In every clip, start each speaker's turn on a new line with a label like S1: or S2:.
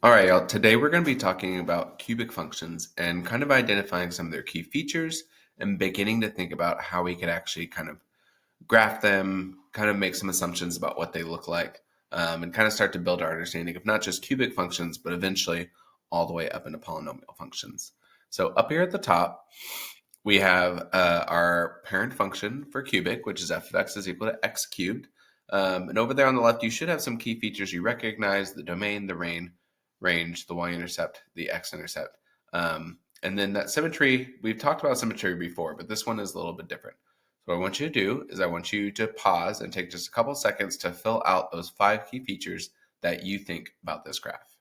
S1: All right, y'all. Today we're going to be talking about cubic functions and kind of identifying some of their key features and beginning to think about how we could actually kind of graph them, kind of make some assumptions about what they look like, and kind of start to build our understanding of not just cubic functions, but eventually all the way up into polynomial functions. So up here at the top, we have our parent function for cubic, which is f of x is equal to x cubed. And over there on the left, you should have some key features you recognize: the domain, the range, the y-intercept, the x-intercept. And then that symmetry, we've talked about symmetry before, but this one is a little bit different. So what I want you to do is I want you to pause and take just a couple seconds to fill out those 5 key features that you think about this graph.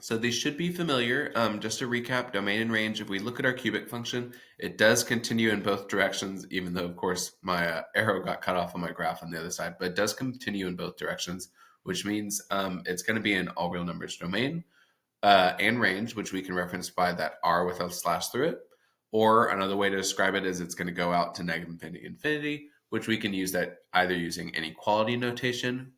S1: So these should be familiar. Just to recap, domain and range, if we look at our cubic function, it does continue in both directions, even though, of course, my arrow got cut off on my graph on the other side, but it does continue in both directions, which means it's going to be an all real numbers domain and range, which we can reference by that r with a slash through it. Or another way to describe it is it's going to go out to negative infinity, which we can use that either using inequality notation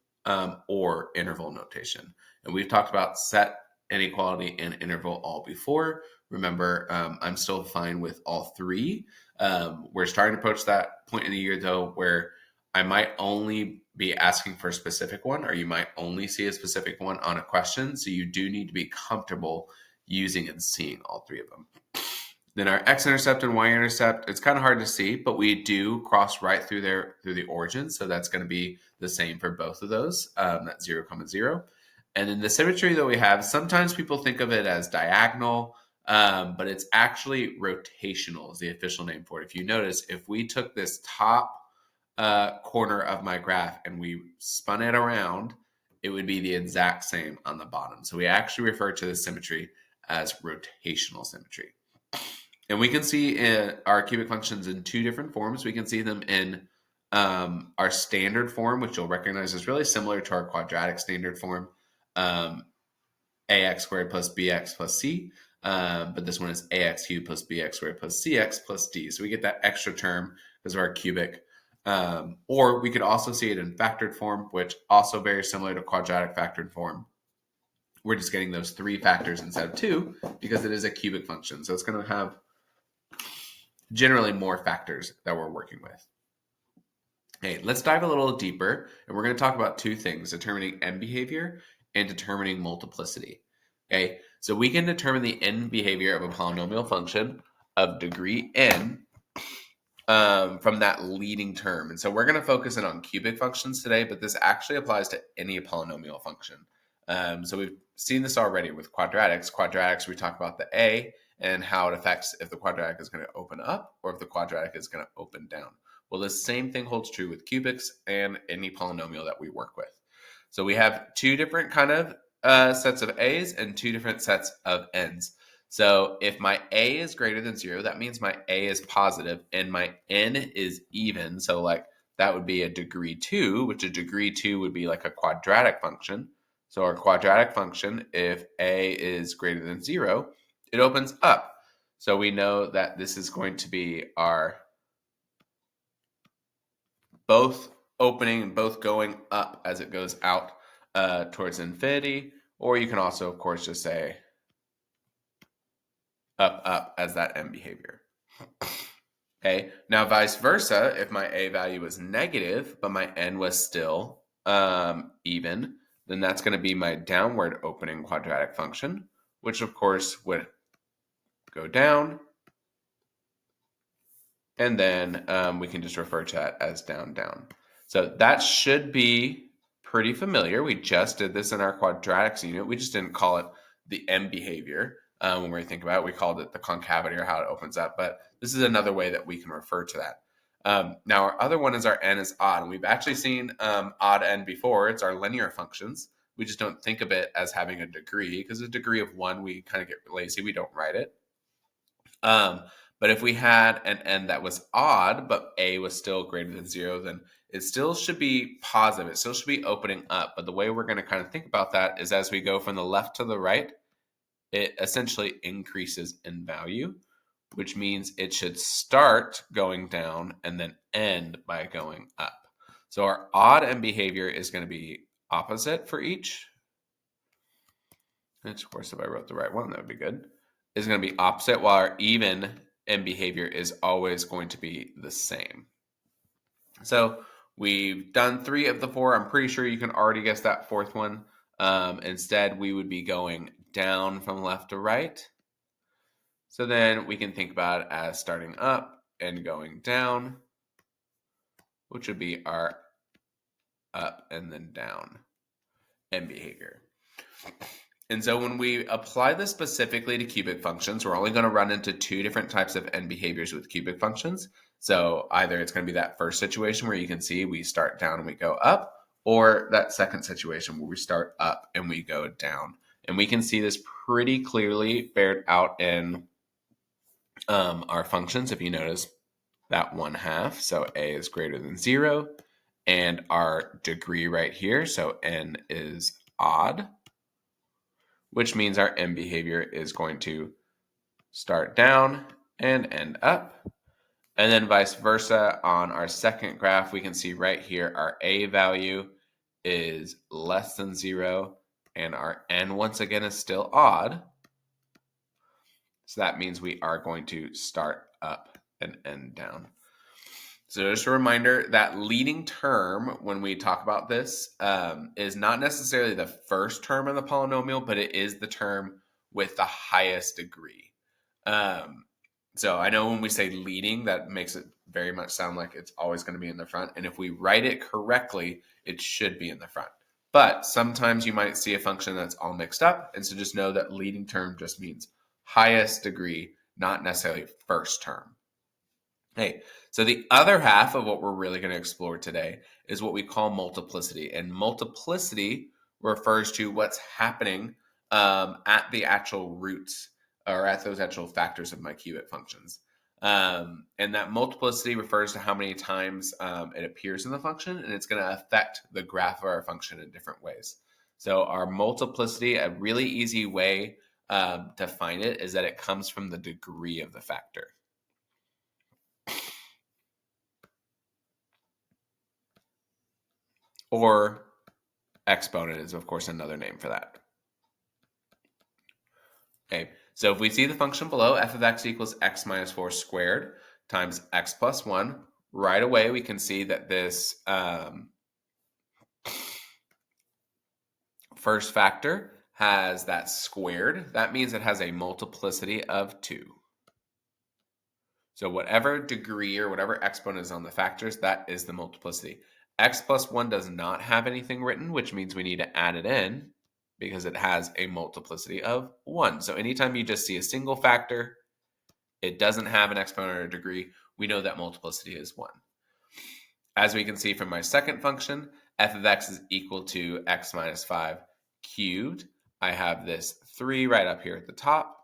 S1: or interval notation. And we've talked about set, inequality, and interval all before. Remember, I'm still fine with all 3. We're starting to approach that point in the year, though, where I might only be asking for a specific one, or you might only see a specific one on a question. So you do need to be comfortable using and seeing all 3 of them. Then our x-intercept and y-intercept, it's kind of hard to see, but we do cross right through there through the origin. So that's going to be the same for both of those, that's 0, 0. And then the symmetry that we have, sometimes people think of it as diagonal, but it's actually rotational is the official name for it. If you notice, if we took this top corner of my graph and we spun it around, it would be the exact same on the bottom. So we actually refer to the symmetry as rotational symmetry. And we can see our cubic functions in 2 different forms. We can see them in our standard form, which you'll recognize is really similar to our quadratic standard form, ax squared plus bx plus c. But this one is ax cubed plus bx squared plus cx plus d. So we get that extra term because of our cubic. Or we could also see it in factored form, which also very similar to quadratic factored form. We're just getting those 3 factors instead of 2 because it is a cubic function. So it's going to have generally more factors that we're working with. Hey, let's dive a little deeper, and we're going to talk about 2 things: determining end behavior and determining multiplicity. Okay, so we can determine the end behavior of a polynomial function of degree n from that leading term. And so we're going to focus in on cubic functions today, but this actually applies to any polynomial function. So we've seen this already with quadratics. Quadratics, we talk about the a and how it affects if the quadratic is going to open up or if the quadratic is going to open down. Well, the same thing holds true with cubics and any polynomial that we work with. So we have 2 different kind of sets of a's and 2 different sets of n's. So if my a is greater than 0, that means my a is positive and my n is even. So like that would be a degree 2, which a degree 2 would be like a quadratic function. So our quadratic function, if a is greater than 0, it opens up. So we know that this is going to be our both opening and both going up as it goes out towards infinity. Or you can also, of course, just say up as that end behavior. Okay, now vice versa, if my a value was negative, but my n was still even, then that's going to be my downward opening quadratic function, which of course would go down. And then we can just refer to that as down, down. So that should be pretty familiar. We just did this in our quadratics unit. We just didn't call it the end behavior. When we think about it, we called it the concavity or how it opens up. But this is another way that we can refer to that. Now, our other one is our n is odd. And we've actually seen odd n before. It's our linear functions. We just don't think of it as having a degree because a degree of 1, we kind of get lazy. We don't write it. But if we had an n that was odd, but a was still greater than 0, then it still should be positive. It still should be opening up. But the way we're going to kind of think about that is as we go from the left to the right, it essentially increases in value, which means it should start going down and then end by going up. So our odd end behavior is going to be opposite for each. And of course, if I wrote the right one, that would be good. Is going to be opposite, while our even end behavior is always going to be the same. So we've done 3 of the 4. I'm pretty sure you can already guess that 4th one. Instead, we would be going down from left to right. So then we can think about it as starting up and going down, which would be our up and then down end behavior. And so when we apply this specifically to cubic functions, we're only going to run into 2 different types of end behaviors with cubic functions. So either it's going to be that first situation where you can see we start down and we go up, or that second situation where we start up and we go down. And we can see this pretty clearly bared out in our functions. If you notice that 1/2, so a is greater than 0, and our degree right here, so n is odd, which means our end behavior is going to start down and end up. And then vice versa on our second graph, we can see right here our a value is less than 0, and our n once again is still odd. So that means we are going to start up and end down. So just a reminder that leading term, when we talk about this, is not necessarily the first term of the polynomial, but it is the term with the highest degree. So I know when we say leading, that makes it very much sound like it's always going to be in the front. And if we write it correctly, it should be in the front. But sometimes you might see a function that's all mixed up. And so just know that leading term just means highest degree, not necessarily first term. Hey, so the other half of what we're really going to explore today is what we call multiplicity. And multiplicity refers to what's happening at the actual roots or at those actual factors of my cubic functions. And that multiplicity refers to how many times it appears in the function, and it's going to affect the graph of our function in different ways. So our multiplicity, a really easy way to find it is that it comes from the degree of the factor. Or exponent is, of course, another name for that. Okay, so if we see the function below, f of x equals x minus 4 squared times x plus 1, right away we can see that this first factor has that squared. That means it has a multiplicity of 2. So whatever degree or whatever exponent is on the factors, that is the multiplicity. X plus 1 does not have anything written, which means we need to add it in because it has a multiplicity of 1. So anytime you just see a single factor, it doesn't have an exponent or degree, we know that multiplicity is 1. As we can see from my second function, f of x is equal to x minus 5 cubed. I have this 3 right up here at the top,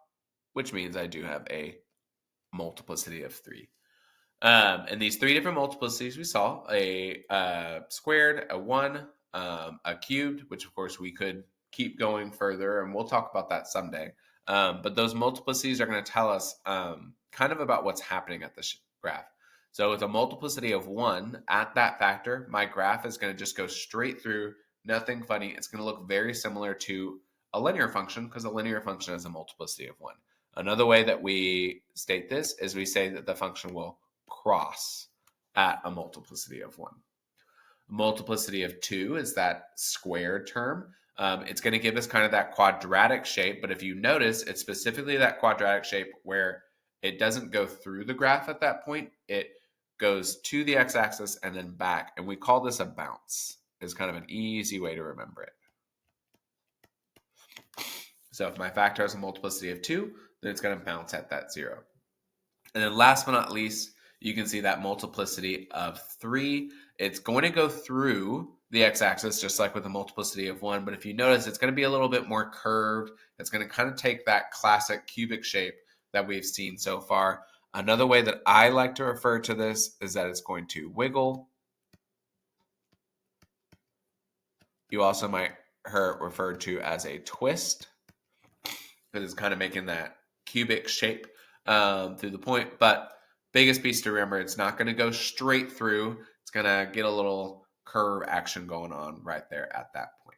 S1: which means I do have a multiplicity of 3. And these 3 different multiplicities we saw, a squared, a 1, a cubed, which of course we could keep going further, and we'll talk about that someday. But those multiplicities are going to tell us kind of about what's happening at this graph. So with a multiplicity of 1 at that factor, my graph is going to just go straight through, nothing funny. It's going to look very similar to a linear function because a linear function is a multiplicity of 1. Another way that we state this is we say that the function will cross at a multiplicity of 1. A multiplicity of 2 is that squared term. It's going to give us kind of that quadratic shape, but if you notice, it's specifically that quadratic shape where it doesn't go through the graph at that point. It goes to the x-axis and then back, and we call this a bounce. It's kind of an easy way to remember it. So if my factor has a multiplicity of 2, then it's going to bounce at that 0. And then last but not least, you can see that multiplicity of 3. It's going to go through the x-axis just like with a multiplicity of 1, but if you notice, it's going to be a little bit more curved. It's going to kind of take that classic cubic shape that we've seen so far. Another way that I like to refer to this is that it's going to wiggle. You also might hear it referred to as a twist because it's kind of making that cubic shape through the point, but biggest piece to remember, it's not going to go straight through. It's going to get a little curve action going on right there at that point.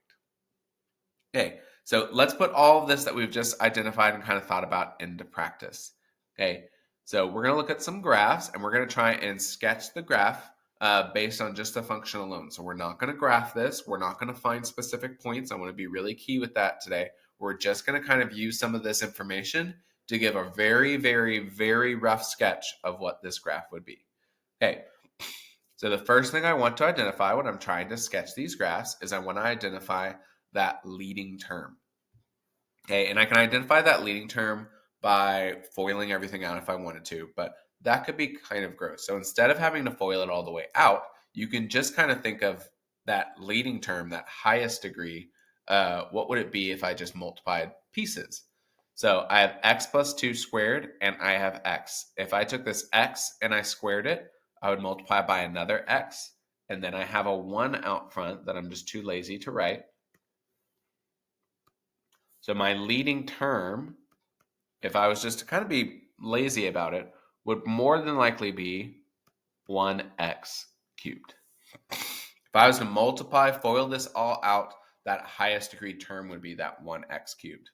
S1: Okay, so let's put all of this that we've just identified and kind of thought about into practice. Okay, so we're going to look at some graphs and we're going to try and sketch the graph based on just the function alone. So we're not going to graph this. We're not going to find specific points. I want to be really key with that today. We're just going to kind of use some of this information to give a very, very, very rough sketch of what this graph would be. Okay, so the first thing I want to identify when I'm trying to sketch these graphs is I want to identify that leading term. Okay, and I can identify that leading term by foiling everything out if I wanted to, but that could be kind of gross. So instead of having to foil it all the way out, you can just kind of think of that leading term, that highest degree. What would it be if I just multiplied pieces? So I have x plus 2 squared and I have x. If I took this x and I squared it, I would multiply by another x, and then I have a 1 out front that I'm just too lazy to write. So my leading term, if I was just to kind of be lazy about it, would more than likely be 1x cubed. If I was to multiply, FOIL this all out, that highest degree term would be that 1x cubed.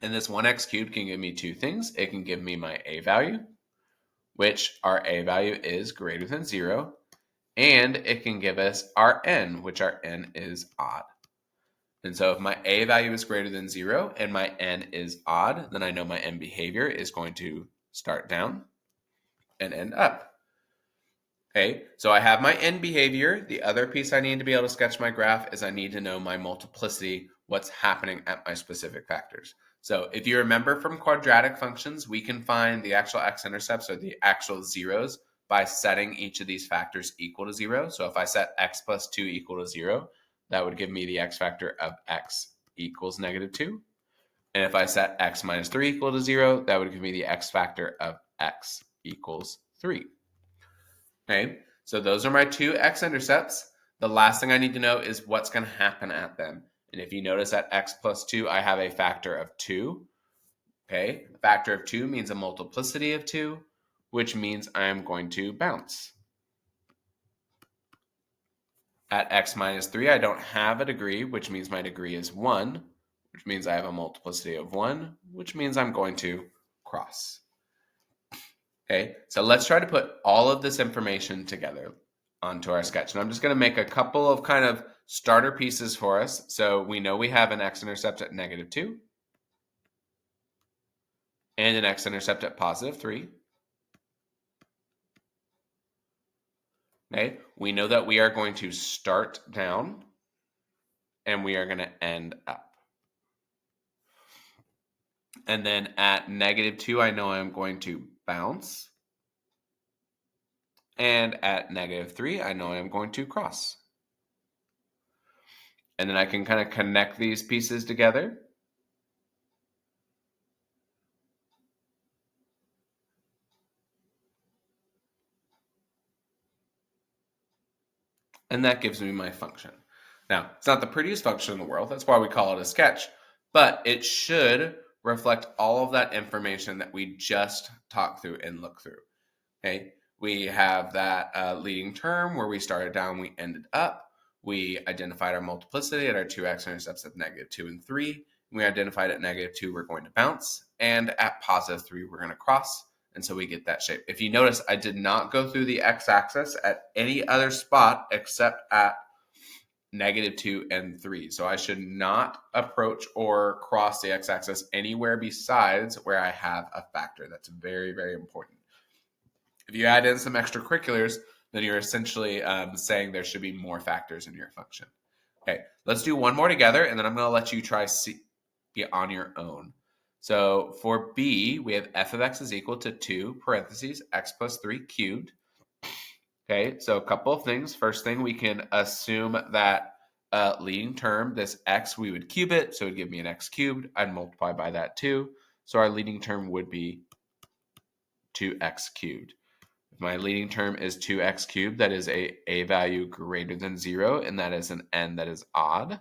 S1: And this 1x cubed can give me two things. It can give me my a value, which our a value is greater than 0, and it can give us our n, which our n is odd. And so if my a value is greater than 0 and my n is odd, then I know my n behavior is going to start down and end up. Okay, so I have my n behavior. The other piece I need to be able to sketch my graph is I need to know my multiplicity, what's happening at my specific factors. So if you remember from quadratic functions, we can find the actual x-intercepts or the actual zeros by setting each of these factors equal to 0. So if I set x plus 2 equal to 0, that would give me the x factor of x equals -2. And if I set x minus 3 equal to 0, that would give me the x factor of x equals 3. Okay, so those are my two x-intercepts. The last thing I need to know is what's going to happen at them. And if you notice at x plus 2, I have a factor of 2. Okay, a factor of 2 means a multiplicity of 2, which means I'm going to bounce. At x minus 3, I don't have a degree, which means my degree is 1, which means I have a multiplicity of 1, which means I'm going to cross. Okay, so let's try to put all of this information together onto our sketch. And I'm just going to make a couple of kind of starter pieces for us. So we know we have an x-intercept at -2 and an x-intercept at +3. Okay, we know that we are going to start down and we are going to end up. And then at -2, I know I'm going to bounce. And at -3, I know I'm going to cross. And then I can kind of connect these pieces together. And that gives me my function. Now, it's not the prettiest function in the world. That's why we call it a sketch. But it should reflect all of that information that we just talked through and looked through. Okay, we have that leading term where we started down, we ended up. We identified our multiplicity at our two x-intercepts of -2 and 3. We identified at -2 we're going to bounce, and at +3 we're going to cross. And so we get that shape. If you notice, I did not go through the x-axis at any other spot except at -2 and 3. So I should not approach or cross the x-axis anywhere besides where I have a factor. That's very, very important. If you add in some extracurriculars, then you're essentially saying there should be more factors in your function. Okay, let's do one more together, and then I'm going to let you try C on your own. So for B, we have f of x is equal to 2 parentheses x plus 3 cubed. Okay, so a couple of things. First thing, we can assume that leading term, this x, we would cube it, so it would give me an x cubed. I'd multiply by that too. So our leading term would be 2x cubed. If my leading term is 2x cubed, that is a value greater than 0, and that is an n that is odd,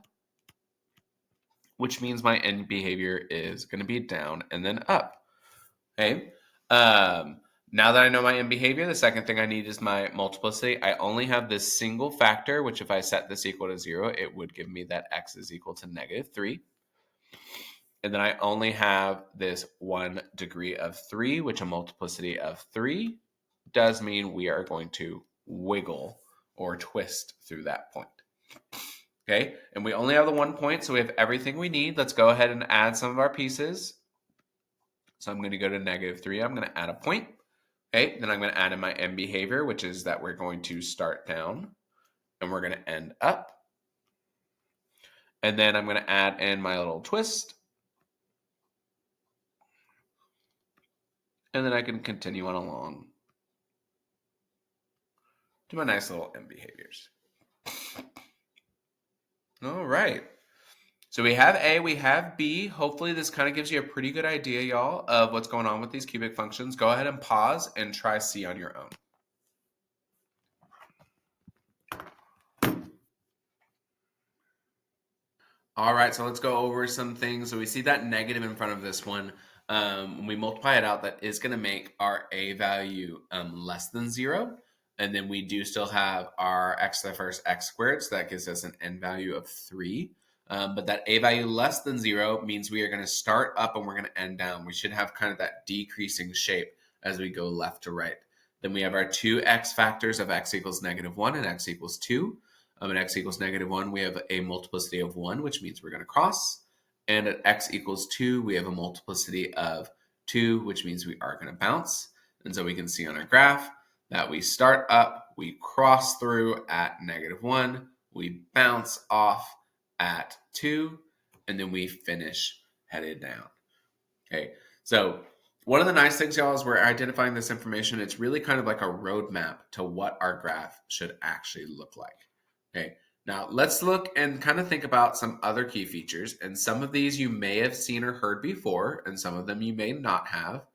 S1: which means my n behavior is going to be down and then up. Okay. Now that I know my end behavior, the second thing I need is my multiplicity. I only have this single factor, which if I set this equal to 0, it would give me that x is equal to -3. And then I only have this 1 degree of 3, which a multiplicity of 3 does mean we are going to wiggle or twist through that point. Okay, and we only have the 1 point, so we have everything we need. Let's go ahead and add some of our pieces. So I'm going to go to -3. I'm going to add a point. Okay, then I'm going to add in my end behavior, which is that we're going to start down and we're going to end up. And then I'm going to add in my little twist. And then I can continue on along to my nice little end behaviors. All right. So we have A, we have B. Hopefully this kind of gives you a pretty good idea, y'all, of what's going on with these cubic functions. Go ahead and pause and try C on your own. All right, so let's go over some things. So we see that negative in front of this one. When we multiply it out, that is going to make our A value less than 0. And then we do still have our x to the first x squared, so that gives us an n value of 3. But that A value less than 0 means we are going to start up and we're going to end down. We should have kind of that decreasing shape as we go left to right. Then we have our two x factors of x equals -1 and x equals 2. At x equals -1, we have a multiplicity of 1, which means we're going to cross. And at x equals 2, we have a multiplicity of 2, which means we are going to bounce. And so we can see on our graph that we start up, we cross through at -1, we bounce off at 2, and then we finish headed down. Okay, so one of the nice things, y'all, is we're identifying this information. It's really kind of like a roadmap to what our graph should actually look like. Okay, now let's look and kind of think about some other key features. And some of these you may have seen or heard before, and some of them you may not have.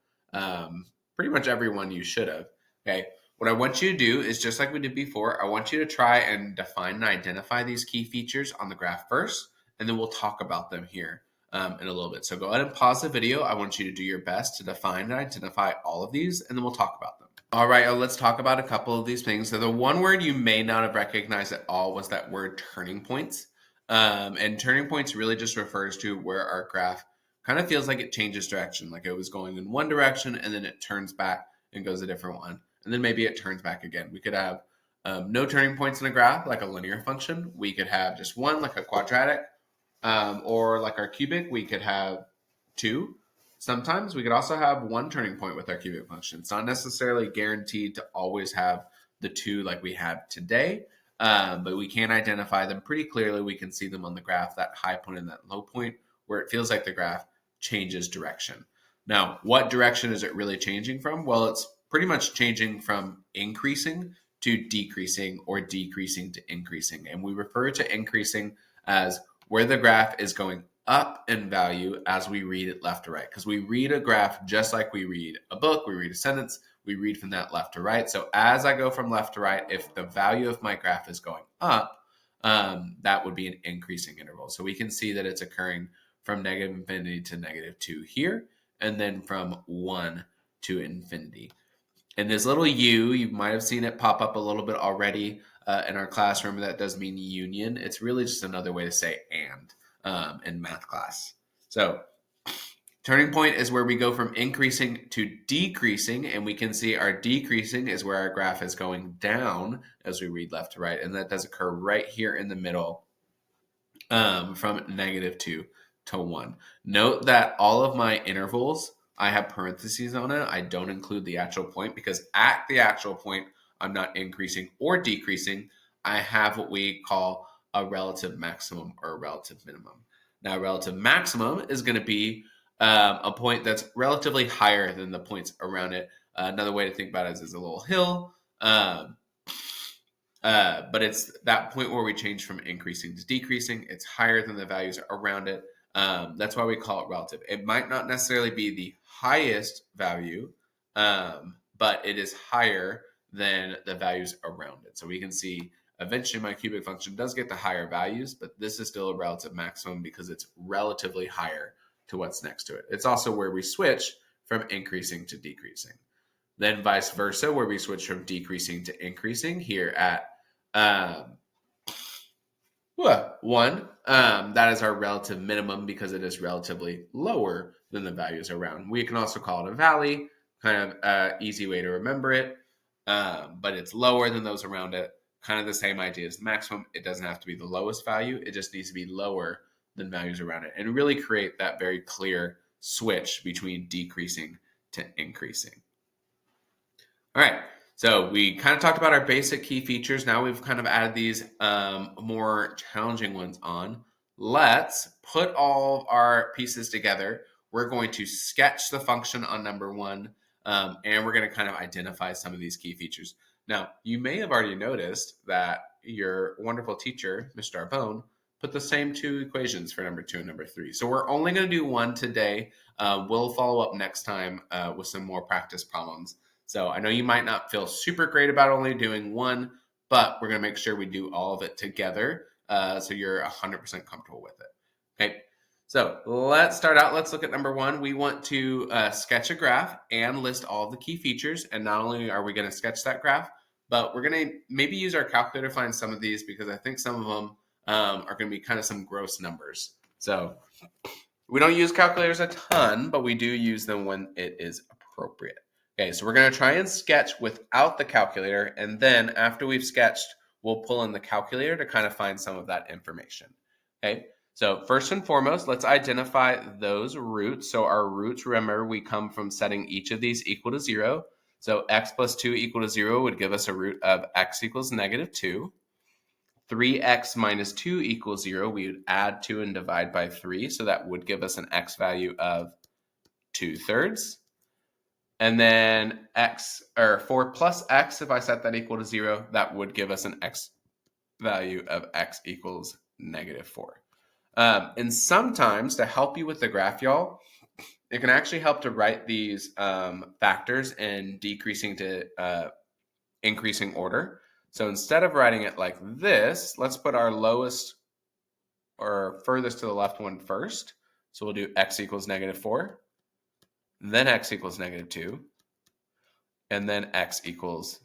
S1: Pretty much everyone you should have. Okay, what I want you to do is just like we did before, I want you to try and define and identify these key features on the graph first, and then we'll talk about them here in a little bit. So go ahead and pause the video. I want you to do your best to define and identify all of these, and then we'll talk about them. All right, let's talk about a couple of these things. So the one word you may not have recognized at all was that word turning points. And turning points really just refers to where our graph kind of feels like it changes direction, like it was going in one direction and then it turns back and goes a different one. And then maybe it turns back again. We could have no turning points in a graph, like a linear function. We could have just one, like a quadratic, or like our cubic, we could have 2. Sometimes we could also have 1 turning point with our cubic function. It's not necessarily guaranteed to always have the 2 like we have today, but we can identify them pretty clearly. We can see them on the graph, that high point and that low point, where it feels like the graph changes direction. Now, what direction is it really changing from? Well, it's pretty much changing from increasing to decreasing or decreasing to increasing. And we refer to increasing as where the graph is going up in value as we read it left to right. Because we read a graph just like we read a book, we read a sentence, we read from that left to right. So as I go from left to right, if the value of my graph is going up, that would be an increasing interval. So we can see that it's occurring from -infinity to -2 here, and then from 1 to infinity. And this little U, you might have seen it pop up a little bit already in our classroom. That does mean union. It's really just another way to say and in math class. So turning point is where we go from increasing to decreasing, and we can see our decreasing is where our graph is going down as we read left to right, and that does occur right here in the middle from -2 to 1. Note that all of my intervals, I have parentheses on it. I don't include the actual point because at the actual point, I'm not increasing or decreasing. I have what we call a relative maximum or a relative minimum. Now, a relative maximum is going to be a point that's relatively higher than the points around it. Another way to think about it is a little hill. But it's that point where we change from increasing to decreasing. It's higher than the values around it. That's why we call it relative. It might not necessarily be the highest value, but it is higher than the values around it. So we can see eventually my cubic function does get to higher values, but this is still a relative maximum because it's relatively higher to what's next to it. It's also where we switch from increasing to decreasing. Then vice versa, where we switch from decreasing to increasing here at 1. That is our relative minimum because it is relatively lower than the values around. We can also call it a valley, kind of easy way to remember it, but it's lower than those around it. Kind of the same idea as the maximum. It doesn't have to be the lowest value. It just needs to be lower than values around it and really create that very clear switch between decreasing to increasing. All right. So we kind of talked about our basic key features. Now we've kind of added these more challenging ones on. Let's put all of our pieces together. We're going to sketch the function on number 1, and we're going to kind of identify some of these key features. Now, you may have already noticed that your wonderful teacher, Mr. Arbone, put the same 2 equations for number 2 and number 3. So we're only going to do 1 today. We'll follow up next time with some more practice problems. So I know you might not feel super great about only doing 1, but we're going to make sure we do all of it together so you're 100% comfortable with it. Okay, so let's start out. Let's look at number 1. We want to sketch a graph and list all of the key features. And not only are we going to sketch that graph, but we're going to maybe use our calculator to find some of these because I think some of them are going to be kind of some gross numbers. So we don't use calculators a ton, but we do use them when it is appropriate. Okay, so we're going to try and sketch without the calculator, and then after we've sketched, we'll pull in the calculator to kind of find some of that information. Okay, so first and foremost, let's identify those roots. So our roots, remember, we come from setting each of these equal to 0. So x plus 2 equal to 0 would give us a root of x equals negative 2. 3x minus 2 equals 0. We would add 2 and divide by 3, so that would give us an x value of 2/3. And then 4 plus x, if I set that equal to 0, that would give us an x value of x equals negative 4. And sometimes, to help you with the graph, y'all, it can actually help to write these factors in decreasing to increasing order. So instead of writing it like this, let's put our lowest or furthest to the left one first. So we'll do x equals negative 4. Then x equals negative 2, and then x equals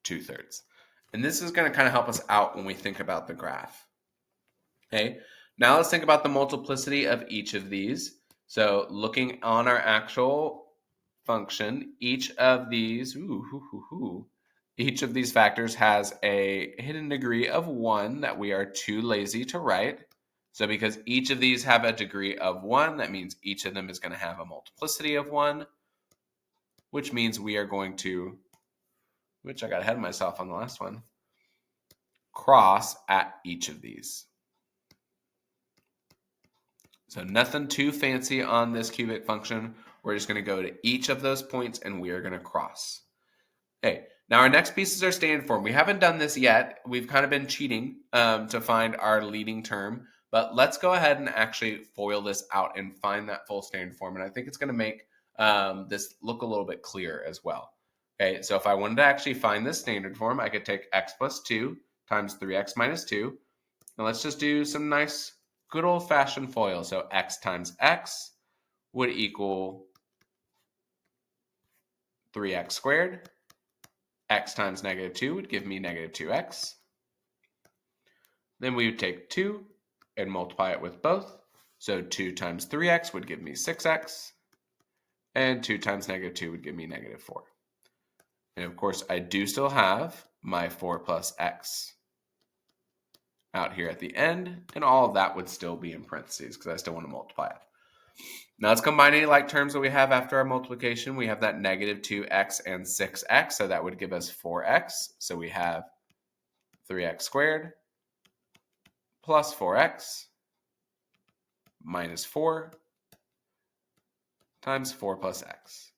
S1: 2/3. And this is going to kind of help us out when we think about the graph. Okay, now let's think about the multiplicity of each of these. So looking on our actual function, each of these factors has a hidden degree of 1 that we are too lazy to write. So because each of these have a degree of 1, that means each of them is going to have a multiplicity of 1, which means we are going to, which I got ahead of myself on the last one, cross at each of these. So nothing too fancy on this cubic function. We're just going to go to each of those points and we are going to cross. Okay, now our next pieces are standard form. We haven't done this yet. We've kind of been cheating to find our leading term. But let's go ahead and actually FOIL this out and find that full standard form. And I think it's going to make this look a little bit clearer as well. Okay, so if I wanted to actually find this standard form, I could take x plus 2 times 3x minus 2. And let's just do some nice, good old-fashioned FOIL. So x times x would equal 3x squared. X times negative 2 would give me negative 2x. Then we would take 2 and multiply it with both. So 2 times 3x would give me 6x. And 2 times negative 2 would give me negative 4. And of course, I do still have my 4 plus x out here at the end. And all of that would still be in parentheses because I still want to multiply it. Now let's combine any like terms that we have after our multiplication. We have that negative 2x and 6x. So that would give us 4x. So we have 3x squared plus 4x minus 4 times 4 plus x.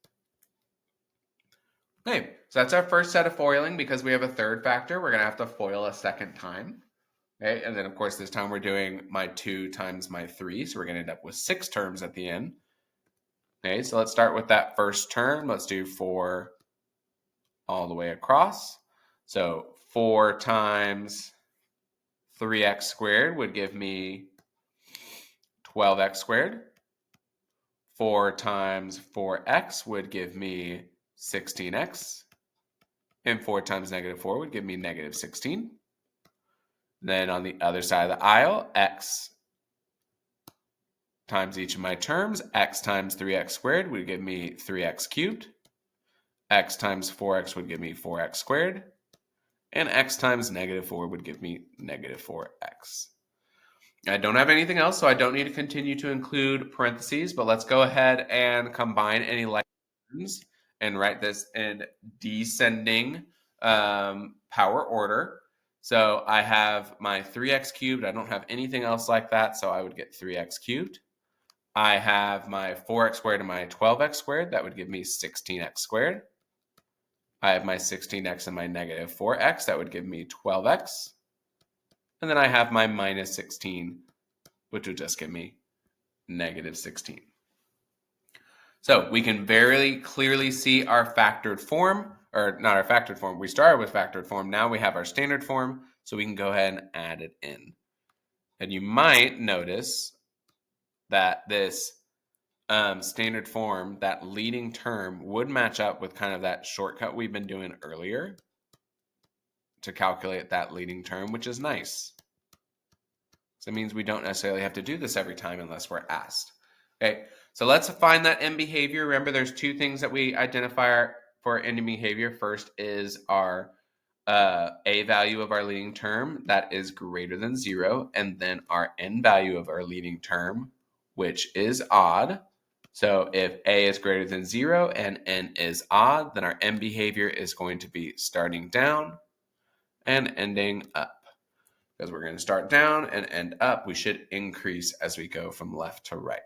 S1: Okay, so that's our first set of foiling. Because we have a third factor, we're going to have to FOIL a second time. Okay, and then of course this time we're doing my 2 times my 3, so we're going to end up with 6 terms at the end. Okay, so let's start with that first term. Let's do 4 all the way across. So 4 times 3x squared would give me 12x squared. 4 times 4x would give me 16x. And 4 times negative 4 would give me negative 16. Then on the other side of the aisle, x times each of my terms. X times 3x squared would give me 3x cubed. X times 4x would give me 4x squared. And x times negative 4 would give me negative 4x. I don't have anything else, so I don't need to continue to include parentheses, but let's go ahead and combine any like terms and write this in descending power order. So I have my 3x cubed. I don't have anything else like that, so I would get 3x cubed. I have my 4x squared and my 12x squared. That would give me 16x squared. I have my 16x and my negative 4x. That would give me 12x. And then I have my minus 16, which would just give me negative 16. So we can very clearly see our factored form, or not our factored form. We started with factored form. Now we have our standard form, so we can go ahead and add it in. And you might notice that this standard form, that leading term, would match up with kind of that shortcut we've been doing earlier to calculate that leading term, which is nice. So it means we don't necessarily have to do this every time unless we're asked. Okay, so let's find that end behavior. Remember, there's two things that we identify for end behavior. First is our a value of our leading term that is greater than 0, and then our n value of our leading term, which is odd. So if a is greater than 0 and n is odd, then our end behavior is going to be starting down and ending up. Because we're going to start down and end up, we should increase as we go from left to right.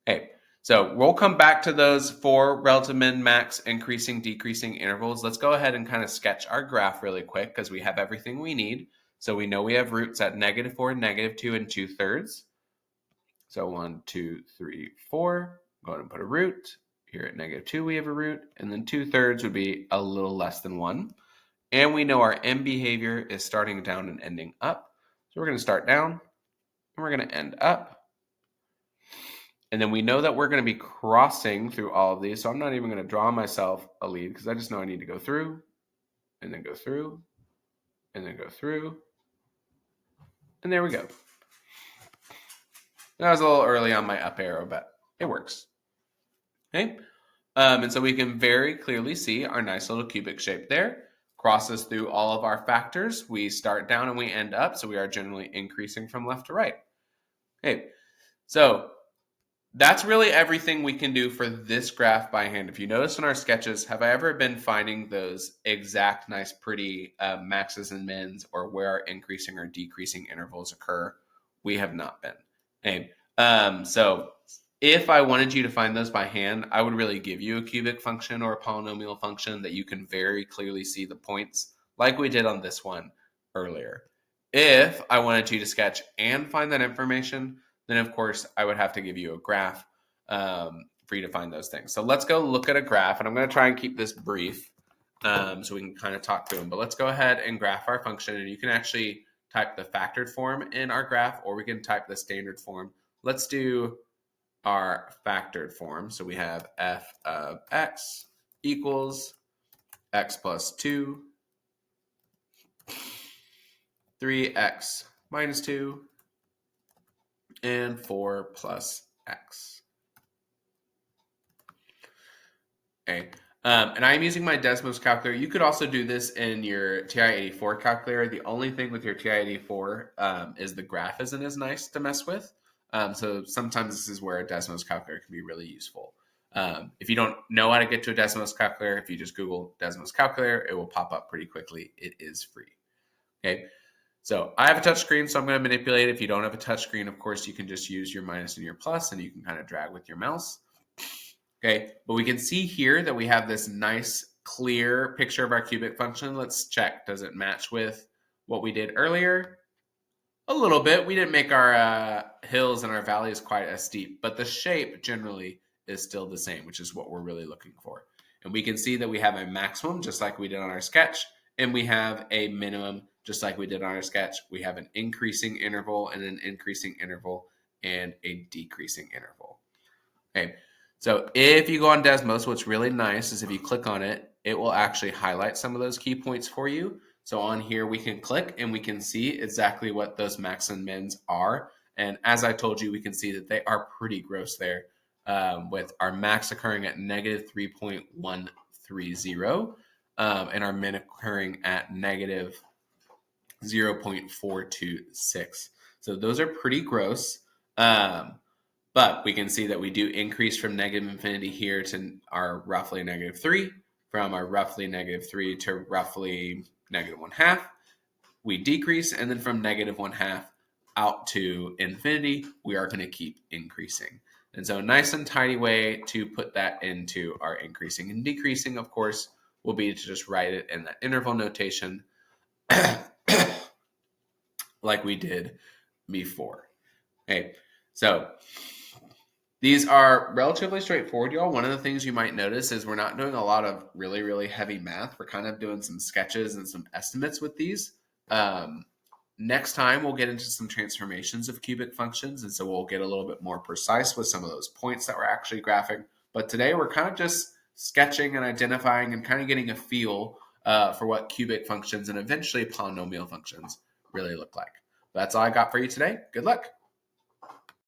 S1: Okay, so we'll come back to those 4 relative min, max, increasing, decreasing intervals. Let's go ahead and kind of sketch our graph really quick because we have everything we need. So we know we have roots at negative 4, negative 2, and 2/3. So 1, 2, 3, 4. Go ahead and put a root. Here at negative 2, we have a root. And then 2/3 would be a little less than 1. And we know our end behavior is starting down and ending up. So we're going to start down and we're going to end up. And then we know that we're going to be crossing through all of these. So I'm not even going to draw myself a lead because I just know I need to go through and then go through and then go through. And there we go. That was a little early on my up arrow, but it works. Okay. And so we can very clearly see our nice little cubic shape there. Crosses through all of our factors. We start down and we end up, so we are generally increasing from left to right. Okay, so that's really everything we can do for this graph by hand. If you notice in our sketches, have I ever been finding those exact, nice, pretty maxes and mins, or where our increasing or decreasing intervals occur? We have not been. Okay, so if I wanted you to find those by hand, I would really give you a cubic function or a polynomial function that you can very clearly see the points, like we did on this one earlier. If I wanted you to sketch and find that information, then of course I would have to give you a graph for you to find those things. So let's go look at a graph, and I'm going to try and keep this brief so we can kind of talk through them. But let's go ahead and graph our function, and you can actually type the factored form in our graph, or we can type the standard form. Let's do our factored form. So we have f of x equals x plus 2, 3x minus 2, and 4 plus x. Okay. And I'm using my Desmos calculator. You could also do this in your TI-84 calculator. The only thing with your TI-84 is the graph isn't as nice to mess with. So sometimes this is where a Desmos calculator can be really useful. If you don't know how to get to a Desmos calculator, if you just Google Desmos calculator, it will pop up pretty quickly. It is free. Okay. So I have a touch screen, so I'm going to manipulate. If you don't have a touch screen, of course, you can just use your minus and your plus, and you can kind of drag with your mouse. Okay, but we can see here that we have this nice, clear picture of our cubic function. Let's check. Does it match with what we did earlier? A little bit. We didn't make our hills and our valleys quite as steep, but the shape generally is still the same, which is what we're really looking for. And we can see that we have a maximum, just like we did on our sketch, and we have a minimum, just like we did on our sketch. We have an increasing interval and an increasing interval and a decreasing interval. Okay. So if you go on Desmos, what's really nice is if you click on it, it will actually highlight some of those key points for you. So on here, we can click and we can see exactly what those max and mins are. And as I told you, we can see that they are pretty gross there, with our max occurring at negative 3.130, and our min occurring at negative 0.426. So those are pretty gross. But we can see that we do increase from negative infinity here to our roughly negative 3, from our roughly negative 3 to roughly negative 1/2. We decrease, and then from negative 1/2 out to infinity, we are going to keep increasing. And so a nice and tidy way to put that into our increasing and decreasing, of course, will be to just write it in that interval notation like we did before. Okay, so these are relatively straightforward, y'all. One of the things you might notice is we're not doing a lot of really, really heavy math. We're kind of doing some sketches and some estimates with these. Next time, we'll get into some transformations of cubic functions, and so we'll get a little bit more precise with some of those points that we're actually graphing. But today, we're kind of just sketching and identifying and kind of getting a feel for what cubic functions and eventually polynomial functions really look like. That's all I got for you today. Good luck.